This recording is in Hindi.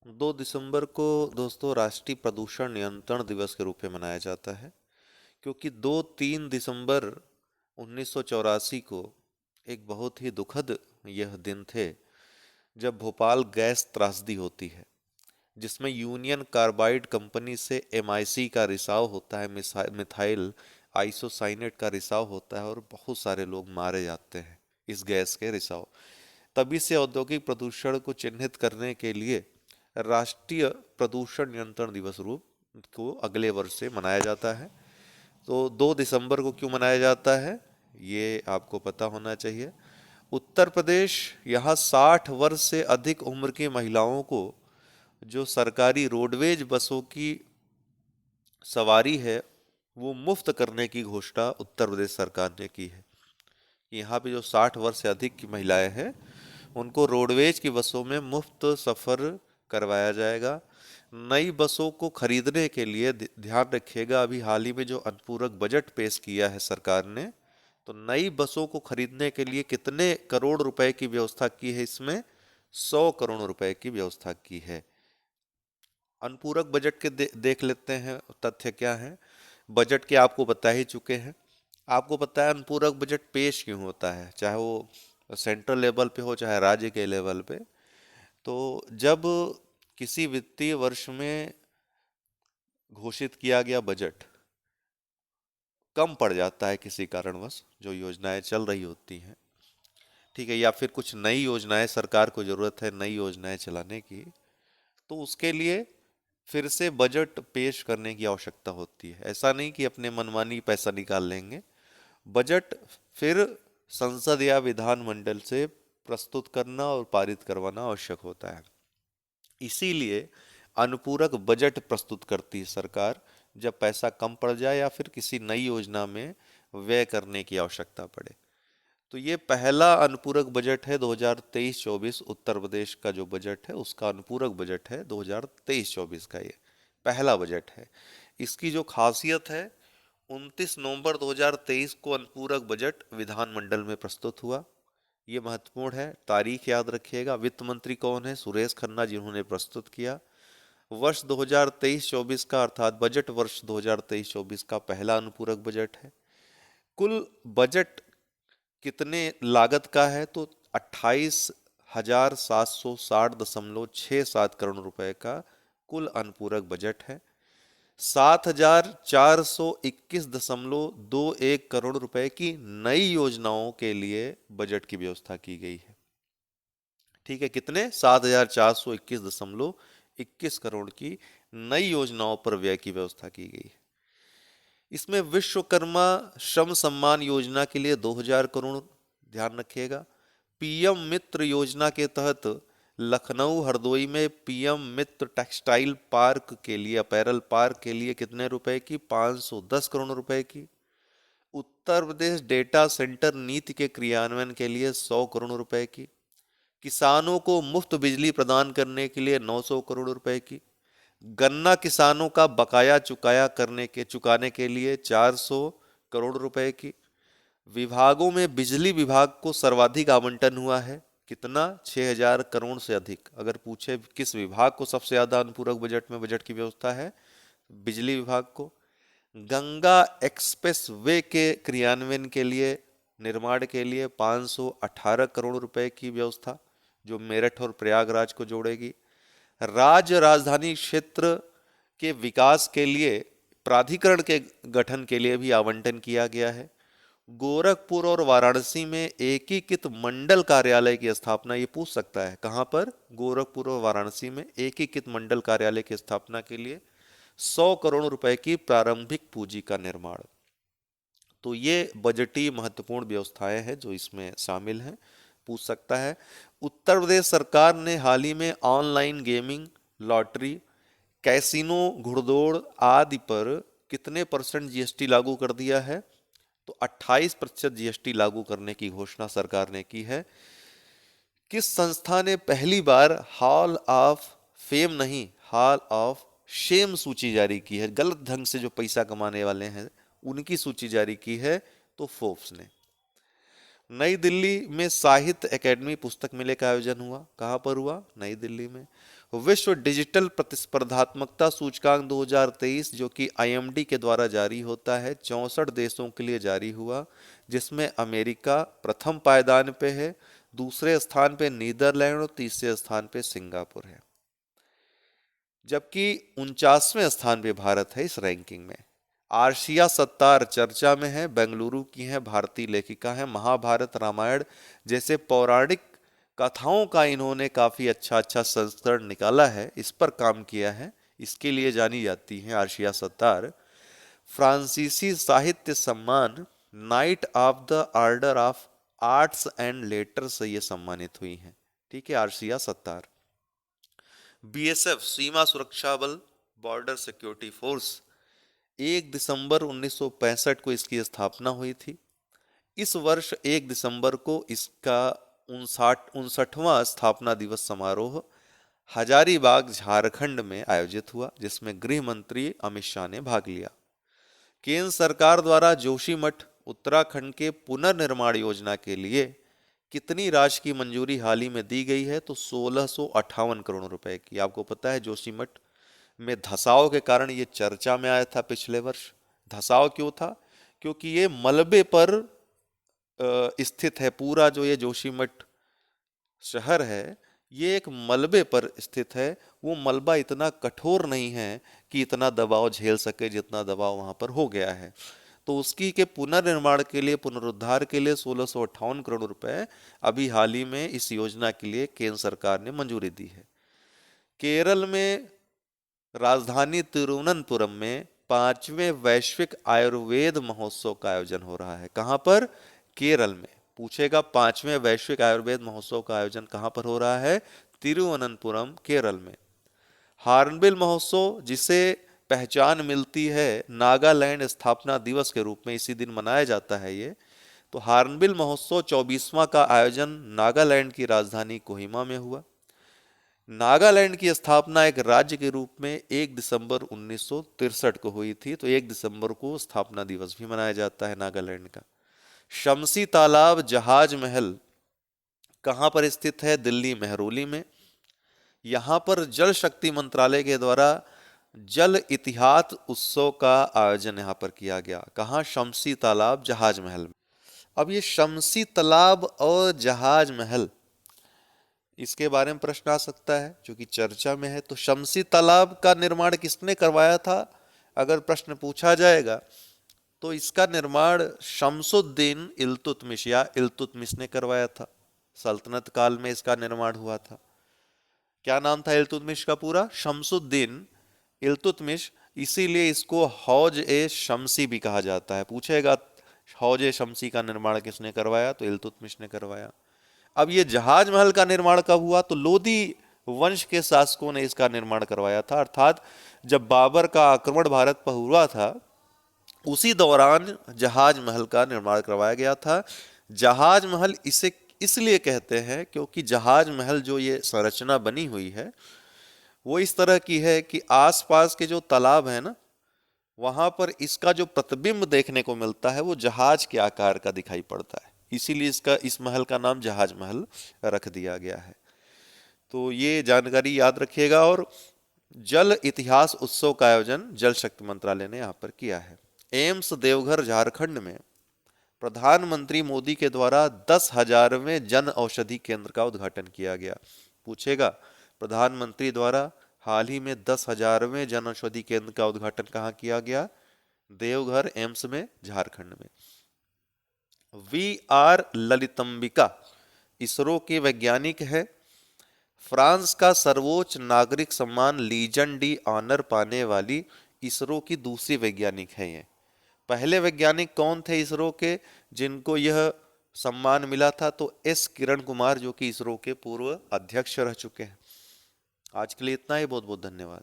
2 दिसंबर को दोस्तों राष्ट्रीय प्रदूषण नियंत्रण दिवस के रूप में मनाया जाता है, क्योंकि 2-3 दिसंबर 1984 को एक बहुत ही दुखद यह दिन थे जब भोपाल गैस त्रासदी होती है, जिसमें यूनियन कार्बाइड कंपनी से एमआईसी का रिसाव होता है, मिथाइल आइसोसाइनेट का रिसाव होता है और बहुत सारे लोग मारे जाते हैं इस गैस के रिसाव। तभी से औद्योगिक प्रदूषण को चिन्हित करने के लिए राष्ट्रीय प्रदूषण नियंत्रण दिवस रूप को अगले वर्ष से मनाया जाता है। तो 2 दिसंबर को क्यों मनाया जाता है, ये आपको पता होना चाहिए। उत्तर प्रदेश यहाँ 60 वर्ष से अधिक उम्र की महिलाओं को जो सरकारी रोडवेज बसों की सवारी है वो मुफ्त करने की घोषणा उत्तर प्रदेश सरकार ने की है। यहाँ पे जो 60 वर्ष से अधिक की महिलाएं हैं उनको रोडवेज की बसों में मुफ्त सफर करवाया जाएगा। नई बसों को खरीदने के लिए ध्यान रखिएगा, अभी हाल ही में जो अनुपूरक बजट पेश किया है सरकार ने, तो नई बसों को खरीदने के लिए कितने करोड़ रुपए की व्यवस्था की है, इसमें 100 करोड़ रुपए की व्यवस्था की है। अनुपूरक बजट के देख लेते हैं तथ्य क्या है। बजट के आपको बता ही चुके हैं। आपको पता है अनुपूरक बजट पेश क्यों होता है, चाहे वो सेंट्रल लेवल पे हो चाहे राज्य के लेवल पे। तो जब किसी वित्तीय वर्ष में घोषित किया गया बजट कम पड़ जाता है किसी कारणवश, जो योजनाएं चल रही होती हैं, ठीक है, या फिर कुछ नई योजनाएं सरकार को जरूरत है नई योजनाएं चलाने की, तो उसके लिए फिर से बजट पेश करने की आवश्यकता होती है। ऐसा नहीं कि अपने मनमानी पैसा निकाल लेंगे, बजट फिर संसद या विधानमंडल से प्रस्तुत करना और पारित करवाना आवश्यक होता है। इसीलिए अनुपूरक बजट प्रस्तुत करती है सरकार जब पैसा कम पड़ जाए या फिर किसी नई योजना में व्यय करने की आवश्यकता पड़े। तो ये पहला अनुपूरक बजट है 2023-24, उत्तर प्रदेश का जो बजट है उसका अनुपूरक बजट है 2023-24 का, ये पहला बजट है। इसकी जो खासियत है, 29 नवंबर 2023 को अनुपूरक बजट विधानमंडल में प्रस्तुत हुआ। ये महत्वपूर्ण है, तारीख याद रखिएगा। वित्त मंत्री कौन है? सुरेश खन्ना, जिन्होंने प्रस्तुत किया। वर्ष 2023-24 का अर्थात बजट वर्ष 2023-24 का पहला अनुपूरक बजट है। कुल बजट कितने लागत का है? तो 28,760.67 करोड़ रुपए का कुल अनुपूरक बजट है। 7,421.21 रुपए की नई योजनाओं के लिए बजट की व्यवस्था की गई है। ठीक है, कितने? 7,421.21 करोड़ की नई योजनाओं पर व्यय की व्यवस्था की गई है। इसमें विश्वकर्मा श्रम सम्मान योजना के लिए 2,000 करोड़, ध्यान रखिएगा। पीएम मित्र योजना के तहत लखनऊ हरदोई में पीएम मित्र टेक्सटाइल पार्क के लिए, अपैरल पार्क के लिए कितने रुपए की? 510 करोड़ रुपए की। उत्तर प्रदेश डेटा सेंटर नीति के क्रियान्वयन के लिए 100 करोड़ रुपए की। किसानों को मुफ्त बिजली प्रदान करने के लिए 900 करोड़ रुपए की। गन्ना किसानों का बकाया चुकाने के लिए 400 करोड़ रुपए की। विभागों में बिजली विभाग को सर्वाधिक आवंटन हुआ है, कितना? 6,000 करोड़ से अधिक। अगर पूछे किस विभाग को सबसे ज्यादा अनुपूरक बजट में बजट की व्यवस्था है, बिजली विभाग को। गंगा एक्सप्रेस वे के क्रियान्वयन के लिए, निर्माण के लिए 518 करोड़ रुपए की व्यवस्था, जो मेरठ और प्रयागराज को जोड़ेगी। राज्य राजधानी क्षेत्र के विकास के लिए प्राधिकरण के गठन के लिए भी आवंटन किया गया है। गोरखपुर और वाराणसी में एकीकृत मंडल कार्यालय की स्थापना, ये पूछ सकता है कहां पर? गोरखपुर और वाराणसी में एकीकृत मंडल कार्यालय की स्थापना के लिए 100 करोड़ रुपए की प्रारंभिक पूंजी का निर्माण। तो ये बजटीय महत्वपूर्ण व्यवस्थाएं हैं जो इसमें शामिल हैं, पूछ सकता है। उत्तर प्रदेश सरकार ने हाल ही में ऑनलाइन गेमिंग, लॉटरी, कैसीनो, घुड़दौड़ आदि पर कितने परसेंट जीएसटी लागू कर दिया है? तो 28% जीएसटी लागू करने की घोषणा सरकार ने की है। किस संस्था ने पहली बार हॉल ऑफ फेम नहीं, हॉल ऑफ शेम सूची जारी की है? गलत ढंग से जो पैसा कमाने वाले हैं उनकी सूची जारी की है, तो फोर्ब्स ने। नई दिल्ली में साहित्य अकेडमी पुस्तक मेले का आयोजन हुआ। कहाँ पर हुआ? नई दिल्ली में। विश्व डिजिटल प्रतिस्पर्धात्मकता सूचकांक 2023 जो कि आईएमडी के द्वारा जारी होता है, 64 देशों के लिए जारी हुआ, जिसमें अमेरिका प्रथम पायदान पे है, दूसरे स्थान पे नीदरलैंड और तीसरे स्थान पे सिंगापुर है। जबकि 49वें स्थान पे भारत है इस रैंकिंग में। आर्शिया सत्तार चर्चा में है, बेंगलुरु की हैं, भारतीय लेखिका हैं। महाभारत रामायण जैसे पौराणिक कथाओं का इन्होंने काफी अच्छा अच्छा संस्करण निकाला है, इस पर काम किया है, इसके लिए जानी जाती हैं आर्शिया सत्तार। फ्रांसीसी साहित्य सम्मान night of the order of arts and letters से ये सम्मानित हुई हैं। ठीक है, आर्शिया सत्तार। बीएसएफ सीमा सुरक्षा बल, बॉर्डर सिक्योरिटी फोर्स, 1 दिसंबर 1965 को इसकी स्थापना हुई थी। इस वर्ष 1 दिसंबर को इसका 59वां स्थापना दिवस समारोह हजारीबाग झारखंड में आयोजित हुआ, जिसमें गृह मंत्री अमित शाह ने भाग लिया। केंद्र सरकार द्वारा जोशीमठ उत्तराखंड के पुनर्निर्माण योजना के लिए कितनी राशि की मंजूरी हाल ही में दी गई है? तो 1658 करोड़ रुपए की। आपको पता है जोशीमठ में धसाव के कारण ये चर्चा में आया था पिछले वर्ष। धसाव क्यों था? क्योंकि ये मलबे पर स्थित है। पूरा जो ये जोशीमठ शहर है ये एक मलबे पर स्थित है। वो मलबा इतना कठोर नहीं है कि इतना दबाव झेल सके जितना दबाव वहां पर हो गया है। तो उसकी के पुनर्निर्माण के लिए, पुनरुद्धार के लिए 1658 करोड़ रुपए अभी हाल ही में इस योजना के लिए केंद्र सरकार ने मंजूरी दी है। केरल में राजधानी तिरुवनंतपुरम में 5वें वैश्विक आयुर्वेद महोत्सव का आयोजन हो रहा है। कहां पर? केरल में। पूछेगा 5वें वैश्विक आयुर्वेद महोत्सव का आयोजन कहां पर हो रहा है? तिरुवनंतपुरम, केरल में। हार्नबिल महोत्सव, जिसे पहचान मिलती है नागालैंड स्थापना दिवस के रूप में, इसी दिन मनाया जाता है ये। तो हार्नबिल महोत्सव 24वां का आयोजन नागालैंड की राजधानी कोहिमा में हुआ। नागालैंड की स्थापना एक राज्य के रूप में 1 दिसंबर 1963 को हुई थी। तो 1 दिसंबर को स्थापना दिवस भी मनाया जाता है नागालैंड का। शमसी तालाब जहाज महल कहां पर स्थित है? दिल्ली मेहरौली में। यहां पर जल शक्ति मंत्रालय के द्वारा जल इतिहास उत्सव का आयोजन यहां पर किया गया। कहां? शमसी तालाब जहाज महल में। अब ये शमसी तालाब और जहाज महल, इसके बारे में प्रश्न आ सकता है जो कि चर्चा में है। तो शमसी तालाब का निर्माण किसने करवाया था? अगर प्रश्न पूछा जाएगा तो इसका निर्माण शमसुद्दीन इल्तुतमिश या इल्तुतमिश ने करवाया था। सल्तनत काल में इसका निर्माण हुआ था। क्या नाम था इल्तुतमिश का पूरा? शमसुद्दीन इल्तुतमिश। इसीलिए इसको हौज ए शमसी भी कहा जाता है। पूछेगा हौज ए शमसी का निर्माण किसने करवाया? तो इल्तुतमिश ने करवाया। अब ये जहाज महल का निर्माण कब हुआ? तो लोदी वंश के शासकों ने इसका निर्माण करवाया था। अर्थात जब बाबर का आक्रमण भारत पर हुआ था उसी दौरान जहाज महल का निर्माण करवाया गया था। जहाज महल इसे इसलिए कहते हैं क्योंकि जहाज महल जो ये संरचना बनी हुई है वो इस तरह की है कि आसपास के जो तालाब है ना, वहां पर इसका जो प्रतिबिंब देखने को मिलता है वो जहाज के आकार का दिखाई पड़ता है। इसीलिए इस महल का नाम जहाज महल रख दिया गया है। तो ये जानकारी याद रखिएगा। और जल इतिहास उत्सव का आयोजन जल शक्ति मंत्रालय ने यहाँ पर किया है। एम्स देवघर झारखंड में प्रधानमंत्री मोदी के द्वारा 10,000वें जन औषधि केंद्र का उद्घाटन किया गया। पूछेगा प्रधानमंत्री द्वारा हाल ही में 10,000वें जन औषधि केंद्र का उद्घाटन कहाँ किया गया? देवघर एम्स में, झारखंड में। वी आर ललितंबिका इसरो के वैज्ञानिक है। फ्रांस का सर्वोच्च नागरिक सम्मान लीजन डी ऑनर पाने वाली इसरो की दूसरी वैज्ञानिक है ये। पहले वैज्ञानिक कौन थे इसरो के जिनको यह सम्मान मिला था? तो एस किरण कुमार, जो कि इसरो के पूर्व अध्यक्ष रह चुके हैं। आज के लिए इतना ही। बहुत बहुत धन्यवाद।